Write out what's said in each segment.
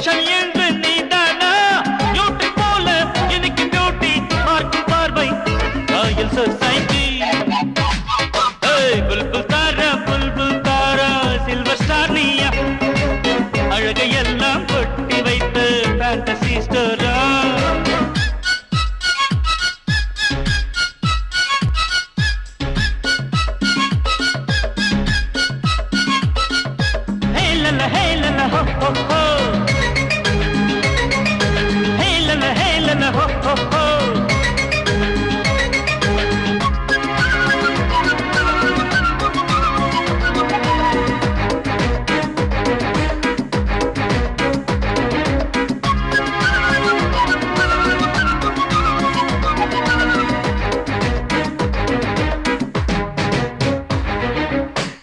special என்று நீதானா Newton போல எனக்கு பியூட்டி பார்க்கும் பார்வை royal society Bulbul Tara silver star நீயா அழகையெல்லாம் கொட்டி வைத்து ஃபேண்டசி ஸ்டோரா ho ho ho hey la ho ho ho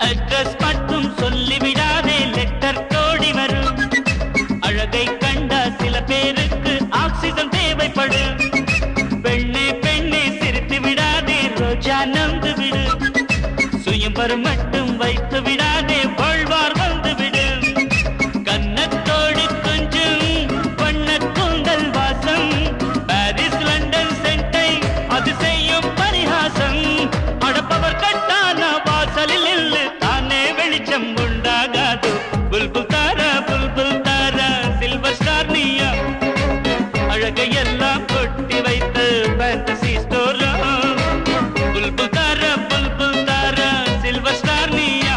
address மட்டும் சொல்லிவிடாதே லெட்டர் கோடி வரும் அழகை கண்ட சில பேருக்கு ஆக்சிஜன் தேவைப்படும் பெண்ணே பெண்ணே சிரித்து விடாதே ரோஜா நந்து விடு சுயம்பரம் மட்டும் வைத்து விடாதே வாழ்வார் வந்து விடு கன்னத்தோடு கொஞ்சம் வண்ண கூந்தல் வாசம் பாரிஸ் லண்டன் சென்டை அது செய்யும் பரிகாசம் அடப்பவர் கட்டான வாசலில் இல்லை தானே வெளிச்சம் உண்டாகாது புல்புல் தாரா சில்வர் ஸ்டார் நீயா அழகையெல்லாம் கொட்டி வைத்து fantasy ஸ்டோரா Bulbul Tara silver star நீயா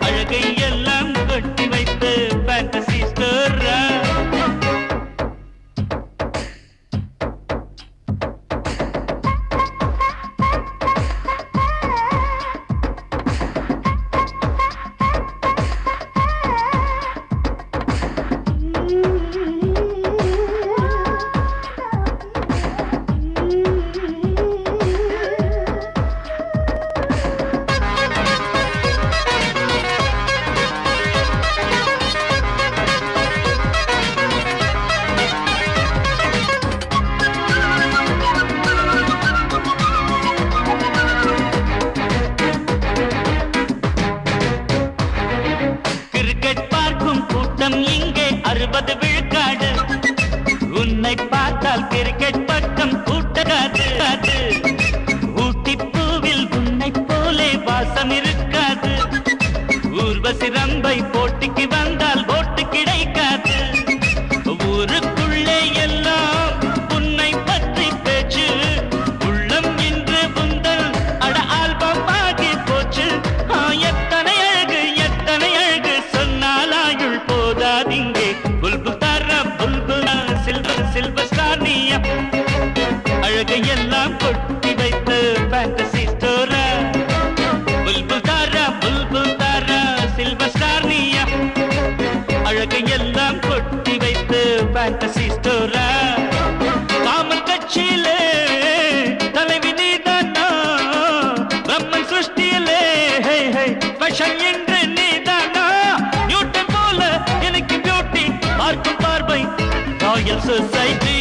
அழகையெல்லாம் கொட்டி வைத்து ஃபேண்டசி ஸ்டோரா இங்கே 60 விழுக்காடு உன்னை பார்த்தால் கிரிக்கெட் பக்கம் கூட்டகாது ஊட்டி பூவில் உன்னை போலே வாசம் இருக்காது ஊர்வசி ரம்பை போட்டிக்கு வந்தால் ஓட்டு கிடைக்காது ஊருக்குள்ளே எல்லாம் உன்னை பற்றி பேச்சு உள்ளம் இன்று புந்தல் அட ஆல்பம் ஆகி போச்சு எத்தனை அழகு சொன்னால் ஆயுள் போதாதிங்கே புல்புல் தாரா சில்வர் ஸ்டார் நீயா அழகையெல்லாம் கொட்டி வைத்து fantasy ஸ்டோரா Bulbul Tara silver star நீயா அழகையெல்லாம் கொட்டி வைத்து ஃபேண்டசி ஸ்டோரா காமல் கட்சியிலே தலைவி நீதானா பிரம்மன் சிருஷ்டியிலே ஸ்பெஷல் என்று நீதானா நியூட்டன் போல எனக்கு பியூட்டி பார்க்கும் பார்வை ராயல் சொசைட்டி